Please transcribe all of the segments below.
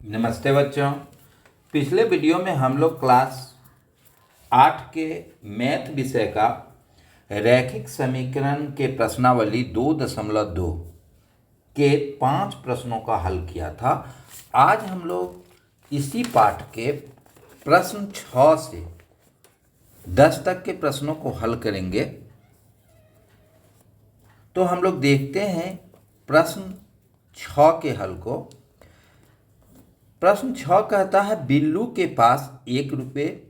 नमस्ते बच्चों। पिछले वीडियो में हम लोग क्लास 8 के मैथ विषय का रैखिक समीकरण के प्रश्नावली 2.2 के 5 प्रश्नों का हल किया था। आज हम लोग इसी पाठ के प्रश्न 6 से 10 तक के प्रश्नों को हल करेंगे। तो हम लोग देखते हैं प्रश्न 6 के हल को। प्रश्न 6 कहता है बिल्लू के पास 1 रुपये,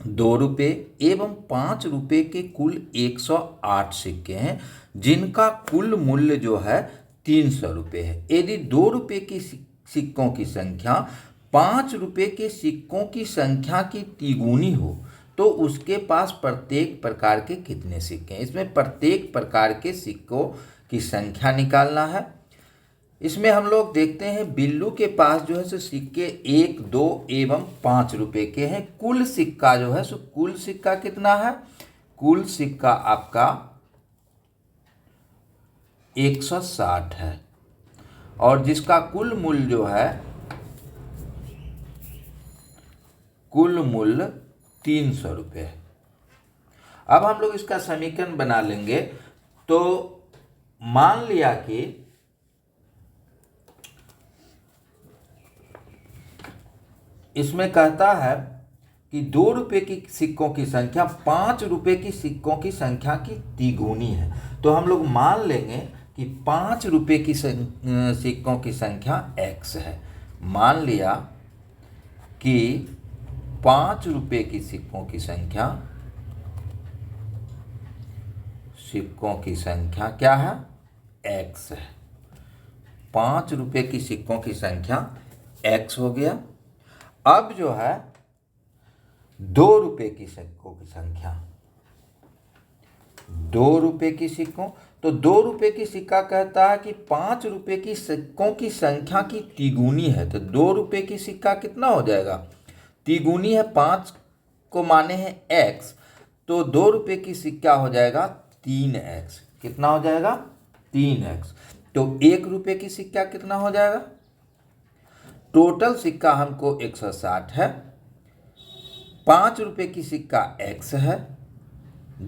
2 रुपये एवं 5 रुपये के कुल 108 सिक्के हैं, जिनका कुल मूल्य जो है 300 रुपये है। यदि 2 रुपये की सिक्कों की संख्या 5 रुपये के सिक्कों की संख्या की तिगुनी हो तो उसके पास प्रत्येक प्रकार के कितने सिक्के हैं। इसमें प्रत्येक प्रकार के सिक्कों की संख्या निकालना है। इसमें हम लोग देखते हैं बिल्लू के पास जो है सो सिक्के 1, 2 एवं 5 रुपये के हैं। कुल सिक्का जो है सो कुल सिक्का कितना है? कुल सिक्का आपका 160 है और जिसका कुल मूल्य जो है कुल मूल्य 300 रुपये है। अब हम लोग इसका समीकरण बना लेंगे। तो मान लिया कि इसमें कहता है कि 2 रुपये की सिक्कों की संख्या 5 रुपये की सिक्कों की संख्या की तिगुनी है। तो हम लोग मान लेंगे कि 5 रुपये की सिक्कों की संख्या x है। मान लिया कि 5 रुपये की सिक्कों की संख्या क्या है? x है। 5 रुपये की सिक्कों की संख्या x हो गया। अब जो है 2 रुपये की सिक्कों की संख्या, 2 रुपये की सिक्कों, तो 2 रुपये की सिक्का कहता है कि 5 रुपये की सिक्कों की संख्या की तिगुनी है। तो 2 रुपये की सिक्का कितना हो जाएगा? तिगुनी है, 5 को माने हैं x, तो 2 रुपये की सिक्का हो जाएगा 3x। कितना हो जाएगा? 3x। तो 1 रुपये की सिक्का कितना हो जाएगा? टोटल सिक्का हमको 160 है। 5 रुपये की सिक्का x है,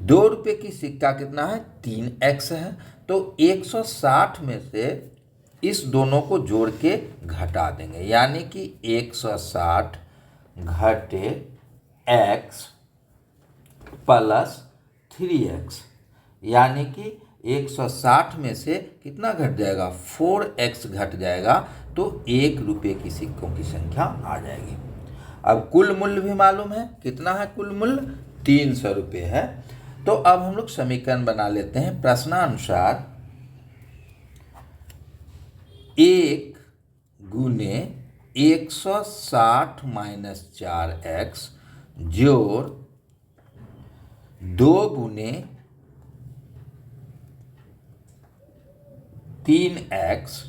2 रुपये की सिक्का कितना है? 3x है। तो 160 में से इस दोनों को जोड़ के घटा देंगे, यानी कि 160 घटे x प्लस 3x, यानी कि 160 में से कितना घट जाएगा? 4x घट जाएगा। तो 1 रुपये की सिक्कों की संख्या आ जाएगी। अब कुल मूल्य भी मालूम है, कितना है कुल मूल्य? 300 रुपये है। तो अब हम लोग समीकरण बना लेते हैं। प्रश्नानुसार 1 गुने 160 माइनस 4x जोड़ 2 गुने 3x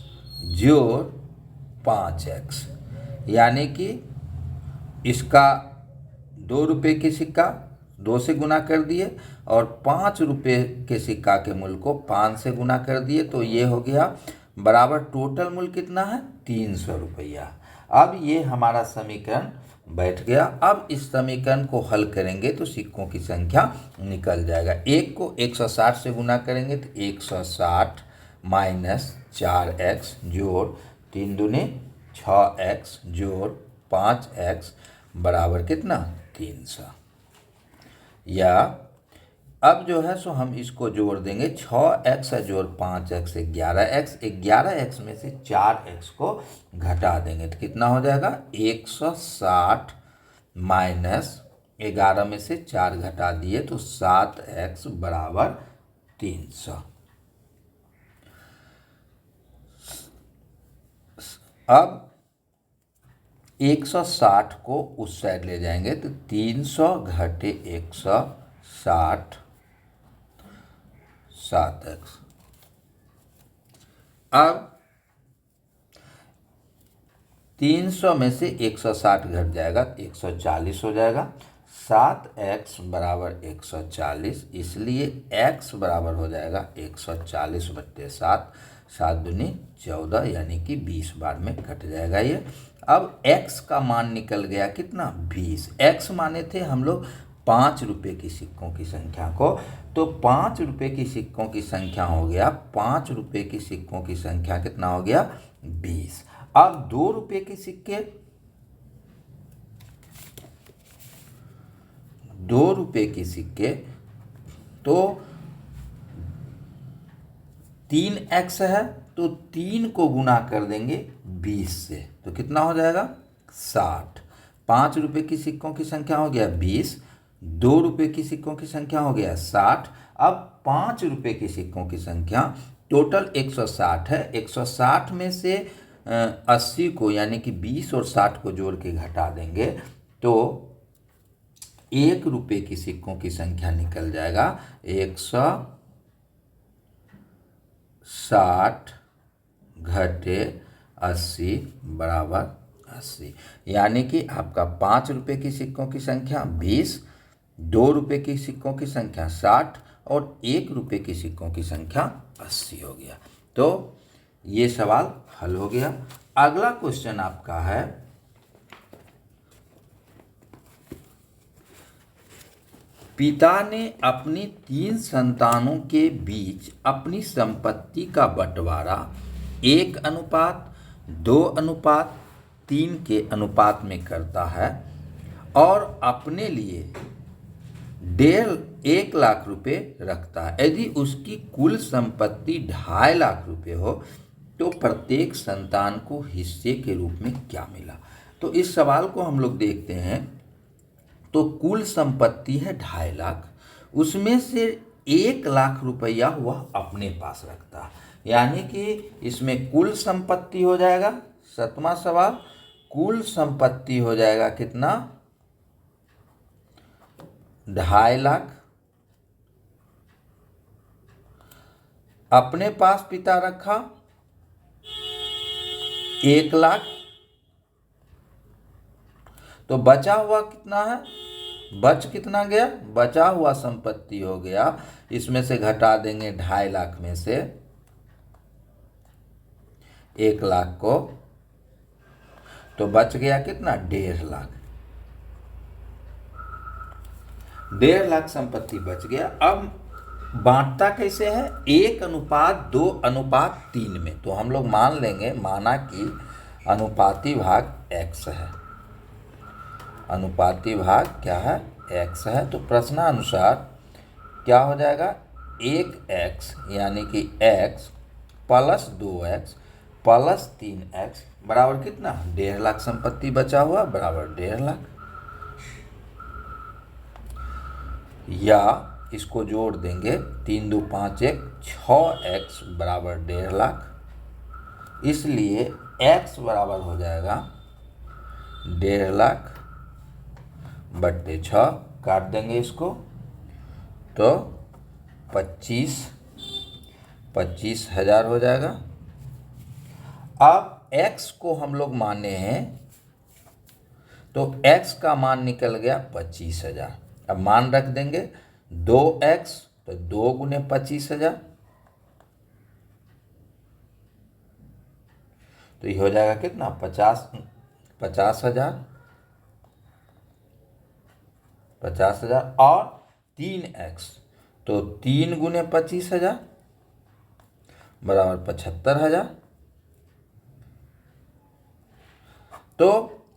जोड़ 5x, यानी कि इसका 2 रुपये की सिक्का 2 से गुना कर दिए और 5 रुपये के सिक्का के मूल्य को 5 से गुना कर दिए। तो ये हो गया बराबर टोटल मूल्य कितना है? 300 रुपया। अब ये हमारा समीकरण बैठ गया। अब इस समीकरण को हल करेंगे तो सिक्कों की संख्या निकल जाएगा। 1 को 160 से गुना करेंगे तो 160 माइनस 4x जोड़ 3 दूने 6x जोड़ 5x बराबर कितना? 300। या अब जो है सो हम इसको जोड़ देंगे। 6x जोड़ 5x 11x, 11x में से 4x को घटा देंगे तो कितना हो जाएगा? 160 माइनस 11 में से 4 घटा दिए तो 7x बराबर 300। अब 160 को उस साइड ले जाएंगे तो 300 घटे 160 7x। अब 300 में से 160 घट जाएगा तो 140 हो जाएगा। 7x बराबर 140, इसलिए x बराबर हो जाएगा 140/7। 7 दूनी 14 यानी कि 20 बार में कट जाएगा ये। अब x का मान निकल गया कितना 20। x माने थे हम लोग 5 रुपये की सिक्कों की संख्या को, तो 5 रुपये की सिक्कों की संख्या हो गया 5 रुपये की सिक्कों की संख्या कितना हो गया 20। अब 2 रुपये के सिक्के 2 रुपये के सिक्के तो 3x है, तो 3 को गुना कर देंगे 20 से, तो कितना हो जाएगा 60। 5 रुपये की सिक्कों की संख्या हो गया 20, 2 रुपये की सिक्कों की संख्या हो गया 60। अब 5 रुपये की सिक्कों की संख्या टोटल 160 है। 160 में से 80 को यानी कि 20 और 60 को जोड़ के घटा देंगे तो 1 रुपये की सिक्कों की संख्या निकल जाएगा 160 घटे 80 बराबर 80। यानी कि आपका 5 रुपये की सिक्कों की संख्या 20, 2 रुपये की सिक्कों की संख्या 60 और 1 रुपये की सिक्कों की संख्या 80 हो गया। तो ये सवाल हल हो गया। अगला क्वेश्चन आपका है पिता ने अपनी 3 संतानों के बीच अपनी संपत्ति का बंटवारा 1:2:3 के अनुपात में करता है और अपने लिए 1.5 लाख रुपए रखता है। यदि उसकी कुल संपत्ति 2.5 लाख रुपए हो तो प्रत्येक संतान को हिस्से के रूप में क्या मिला। तो इस सवाल को हम लोग देखते हैं। तो कुल संपत्ति है 2.5 लाख, उसमें से 1 लाख रुपया वह अपने पास रखता है, यानी कि इसमें कुल संपत्ति हो जाएगा 7वां सवाल, कुल संपत्ति हो जाएगा कितना 2.5 लाख। अपने पास पिता रखा 1 लाख, तो बचा हुआ कितना है, बच कितना गया, बचा हुआ संपत्ति हो गया, इसमें से घटा देंगे 2.5 लाख में से 1 लाख को, तो बच गया कितना 1.5 लाख। 1.5 लाख संपत्ति बच गया। अब बांटता कैसे है 1:2:3 में। तो हम लोग मान लेंगे, माना कि अनुपाती भाग x है, अनुपाती भाग क्या है x है, तो प्रश्नानुसार क्या हो जाएगा 1x यानी कि x plus 2x plus 3x बराबर कितना 1.5 लाख संपत्ति बचा हुआ बराबर 1.5 लाख, या इसको जोड़ देंगे 3 2 5 1 6x बराबर 1.5 लाख। इसलिए x बराबर हो जाएगा 1.5 लाख बट्टे 6, काट देंगे इसको तो 25,000 हो जाएगा। अब x को हम लोग माने हैं, तो x का मान निकल गया 25,000। अब मान रख देंगे 2x, तो 2 गुने 25,000, तो ये हो जाएगा कितना 50,000 और 3x, तो 3 गुने 25,000 बराबर 75,000। तो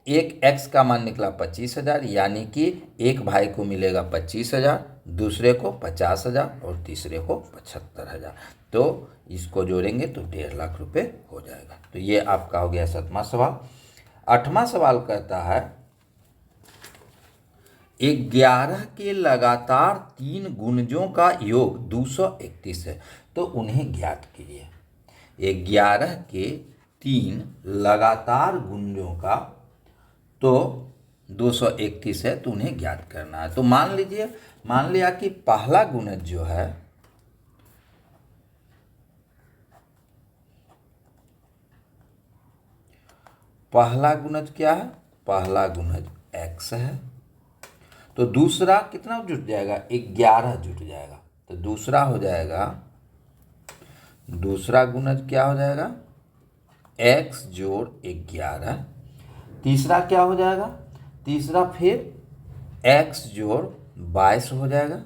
एक x का मान निकला 25,000, यानी कि एक भाई को मिलेगा 25,000, दूसरे को 50,000 और तीसरे को 75,000। तो इसको जोड़ेंगे तो 1.5 लाख रुपए हो जाएगा। तो ये आपका हो गया 7वां सवाल। 8वां सवाल कहता है 11 के लगातार 3 गुणजों का योग 231 है, तो उन्हें ज्ञात कीजिए। 11 के 3 लगातार गुणजों का तो 231 है, तो उन्हें ज्ञात करना है। तो मान लिया कि पहला गुणज जो है पहला गुणज क्या है, पहला गुणज x है, तो दूसरा कितना जुट जाएगा 11 जुट जाएगा, तो दूसरा हो जाएगा दूसरा गुणज क्या हो जाएगा, x जोड़ 11। तीसरा क्या हो जाएगा, तीसरा फिर x जोड़ 22 हो जाएगा,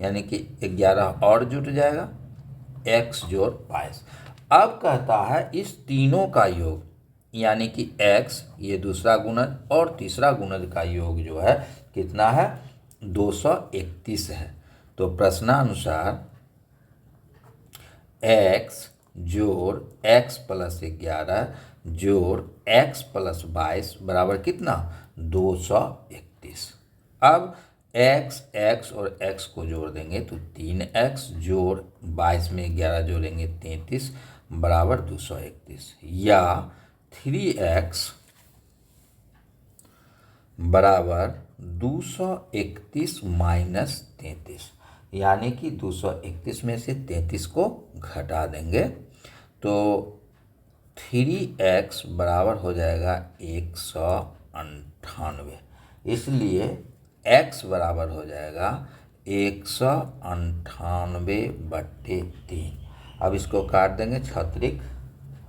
यानी कि 11 और जुट जाएगा, x जोड़ 22। अब कहता है इस तीनों का योग, यानी कि x, ये दूसरा गुणज और तीसरा गुणज का योग जो है कितना है, 231 है। तो प्रश्नानुसार x जोड़ x प्लस 11 जोड़ x प्लस 22 बराबर कितना, 231। अब x और x को जोड़ देंगे तो 3x जोड़ 22 में 11 जोड़ेंगे 33 बराबर 231, या 3x बराबर 231 माइनस 33, यानी कि 231 में से 33 को घटा देंगे तो 3x बराबर हो जाएगा 198। इसलिए x बराबर हो जाएगा 198/3। अब इसको काट देंगे, छत्रिक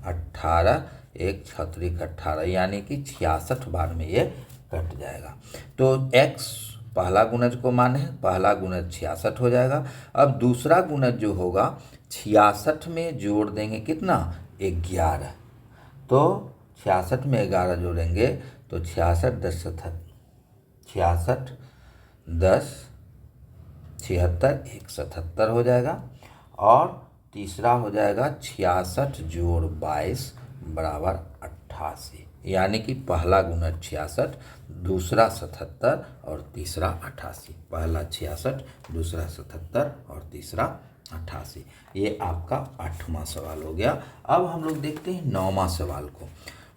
18, एक छत्रिक 18, यानी कि 66 बार में ये कट जाएगा। तो x पहला गुणज को माने, पहला गुणज 66 हो जाएगा। अब दूसरा गुणज जो होगा 66 में जोड़ देंगे कितना, 11। तो 66 में 11 जोड़ेंगे तो 66 10 76 177 हो जाएगा। और तीसरा हो जाएगा 66 जोड़ 22 बराबर 88, यानी कि पहला गुणज 66, दूसरा 77 और तीसरा 88। पहला 66, दूसरा 77 और तीसरा 88। ये आपका 8वां सवाल हो गया। अब हम लोग देखते हैं 9वां सवाल को।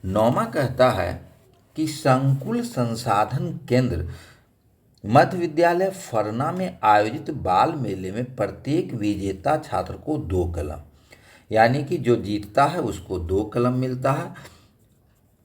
9वां कहता है कि संकुल संसाधन केंद्र मध्य विद्यालय फरना में आयोजित बाल मेले में प्रत्येक विजेता छात्र को 2 कलम, यानी कि जो जीतता है उसको 2 कलम मिलता है,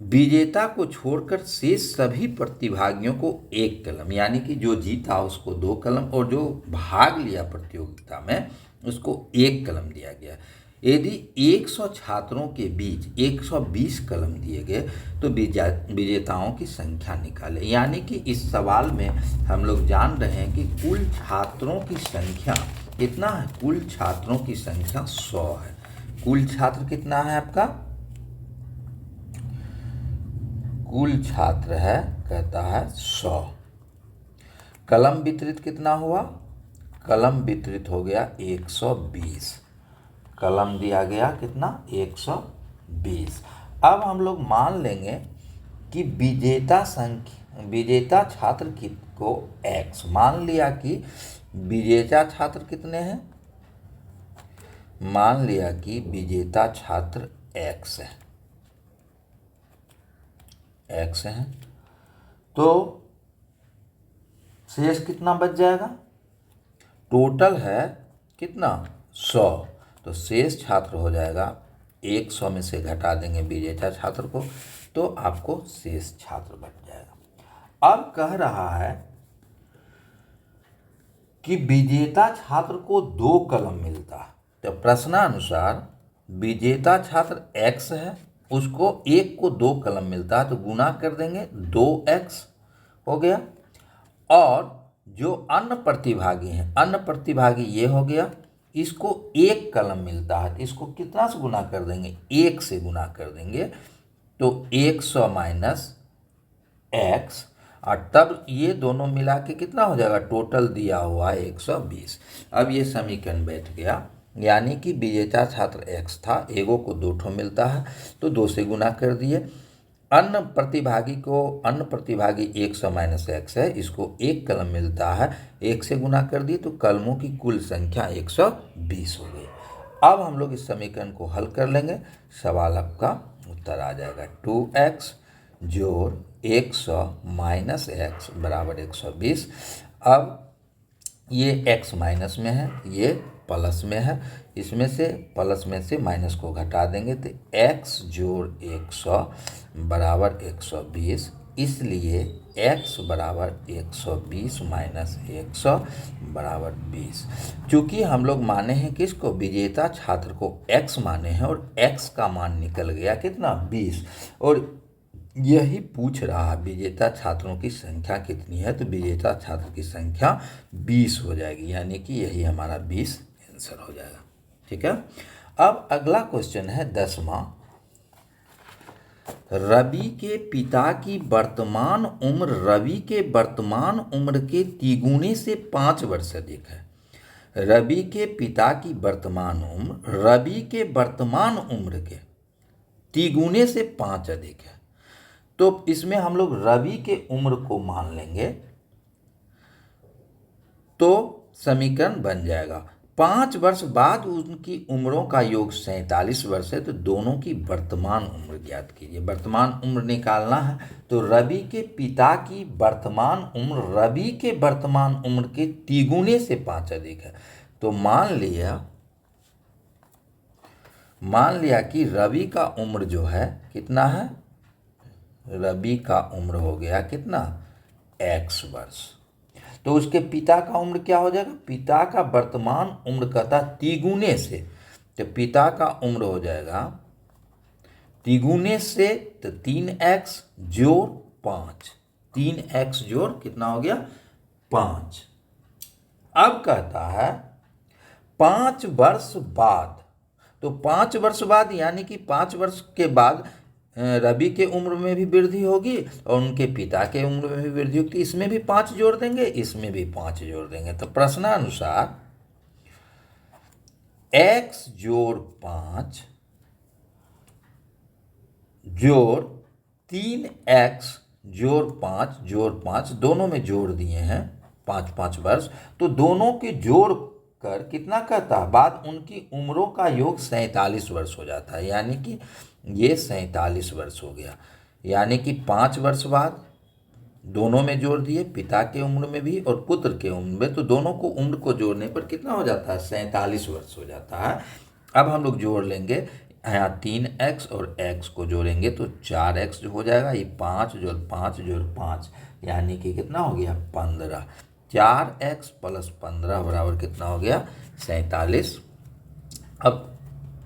विजेता को छोड़कर शेष सभी प्रतिभागियों को 1 कलम, यानी कि जो जीता उसको 2 कलम और जो भाग लिया प्रतियोगिता में उसको 1 कलम दिया गया। यदि 100 छात्रों के बीच 120 कलम दिए गए तो विजेताओं की संख्या निकालें। यानी कि इस सवाल में हम लोग जान रहे हैं कि कुल छात्रों की संख्या कितना है, कुल छात्रों की संख्या 100 है। कुल छात्र कितना है आपका, कुल छात्र है कहता है 100। कलम वितरित कितना हुआ, कलम वितरित हो गया 120, कलम दिया गया कितना, 120। अब हम लोग मान लेंगे कि विजेता छात्र को x, मान लिया कि विजेता छात्र कितने हैं, मान लिया कि विजेता छात्र x है, x है, तो शेष कितना बच जाएगा, टोटल है कितना 100, तो शेष छात्र हो जाएगा 100 में से घटा देंगे विजेता छात्र को तो आपको शेष छात्र बच जाएगा। अब कह रहा है कि विजेता छात्र को 2 कलम मिलता है, तो प्रश्नानुसार विजेता छात्र x है, उसको 1 को 2 कलम मिलता है तो गुना कर देंगे 2x हो गया। और जो अन्य प्रतिभागी हैं, अन्य प्रतिभागी ये हो गया, इसको 1 कलम मिलता है, इसको कितना से गुना कर देंगे, 1 से गुना कर देंगे तो 100 माइनस x, और तब ये दोनों मिला के कितना हो जाएगा, टोटल दिया हुआ है 120। अब ये समीकरण बैठ गया, यानी कि विजेता छात्र x था, एगो को 2 ठो मिलता है तो 2 से गुना कर दिए। अन्य प्रतिभागी 100 माइनस x है, इसको 1 कलम मिलता है, 1 से गुना कर दिए तो कलमों की कुल संख्या 120 हो गई। अब हम लोग इस समीकरण को हल कर लेंगे, सवाल आपका उत्तर आ जाएगा 2x जोड़ 100 माइनस x बराबर 120। अब ये x माइनस में है, ये प्लस में है, इसमें से प्लस में से माइनस को घटा देंगे तो x जोड़ 100 बराबर 120 इसलिए x बराबर 120 माइनस 100 बराबर 20। चूँकि हम लोग माने हैं किसको, विजेता छात्र को x माने हैं और x का मान निकल गया कितना 20, और यही पूछ रहा है विजेता छात्रों की संख्या कितनी है, तो विजेता छात्र की संख्या 20 हो जाएगी, यानी कि यही हमारा 20 आंसर हो जाएगा। ठीक है। अब अगला क्वेश्चन है 10वां। रवि के पिता की वर्तमान उम्र रवि के वर्तमान उम्र के तिगुने से 5 वर्ष अधिक है। रवि के पिता की वर्तमान उम्र रवि के वर्तमान उम्र के तिगुने से 5 अधिक है। तो इसमें हम लोग रवि के उम्र को मान लेंगे तो समीकरण बन जाएगा। 5 वर्ष बाद उनकी उम्रों का योग 47 वर्ष है, तो दोनों की वर्तमान उम्र ज्ञात कीजिए। वर्तमान उम्र निकालना है तो रवि के पिता की वर्तमान उम्र रवि के वर्तमान उम्र के तिगुने से 5 अधिक है। तो मान लिया कि रवि का उम्र जो है कितना है, रवि का उम्र हो गया कितना x वर्ष। तो उसके पिता का उम्र क्या हो जाएगा, पिता का वर्तमान उम्र कहता तिगुने से, तो पिता का उम्र हो जाएगा तिगुने से, तो 3x जोड़ 5, 3x जोड़ कितना हो गया 5। अब कहता है 5 वर्ष बाद, तो 5 वर्ष बाद यानी कि 5 वर्ष के बाद रवि के उम्र में भी वृद्धि होगी और उनके पिता के उम्र में भी वृद्धि होगी। इसमें भी 5 जोड़ देंगे, इसमें भी 5 जोड़ देंगे। तो प्रश्नानुसार x जोड़ 5 जोड़ 3x जोड़ 5 दोनों में जोड़ दिए हैं 5 वर्ष, तो दोनों के जोड़ कर कितना कहता है, बाद उनकी उम्रों का योग 47 वर्ष हो जाता है, यानी कि ये 47 वर्ष हो गया। यानी कि 5 वर्ष बाद दोनों में जोड़ दिए, पिता के उम्र में भी और पुत्र के उम्र में, तो दोनों को उम्र को जोड़ने पर कितना हो जाता है 47 वर्ष हो जाता है। अब हम लोग जोड़ लेंगे, यहाँ 3x और x को जोड़ेंगे तो 4x जो हो जाएगा, ये 5 जोड़ 5 जोड़ 5 यानी कि कितना हो गया 15। 4x प्लस 15 बराबर कितना हो गया 47। अब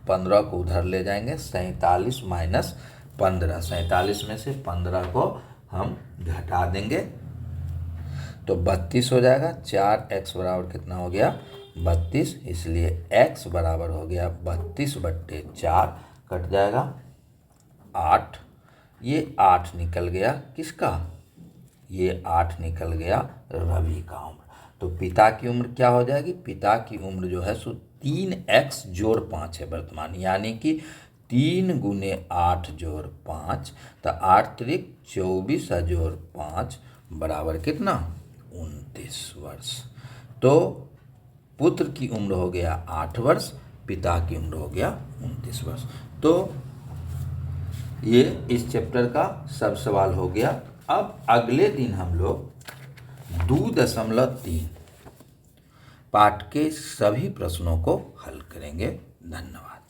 15 को उधर ले जाएंगे, 47 माइनस 15, 47 में से 15 को हम घटा देंगे तो 32 हो जाएगा। 4x बराबर कितना हो गया 32, इसलिए x बराबर हो गया 32/4, कट जाएगा 8। ये 8 निकल गया किसका, ये 8 निकल गया रवि का उम्र। तो पिता की उम्र क्या हो जाएगी, पिता की उम्र जो है सो 3x जोड़ 5 है वर्तमान, यानी कि 3 गुने 8 जोड़ 5, तो 8 त्रिक 24 जोड़ 5 बराबर कितना 29 वर्ष। तो पुत्र की उम्र हो गया 8 वर्ष, पिता की उम्र हो गया 29 वर्ष। तो ये इस चैप्टर का सब सवाल हो गया। अब अगले दिन हम लोग 2.3 पाठ के सभी प्रश्नों को हल करेंगे। धन्यवाद।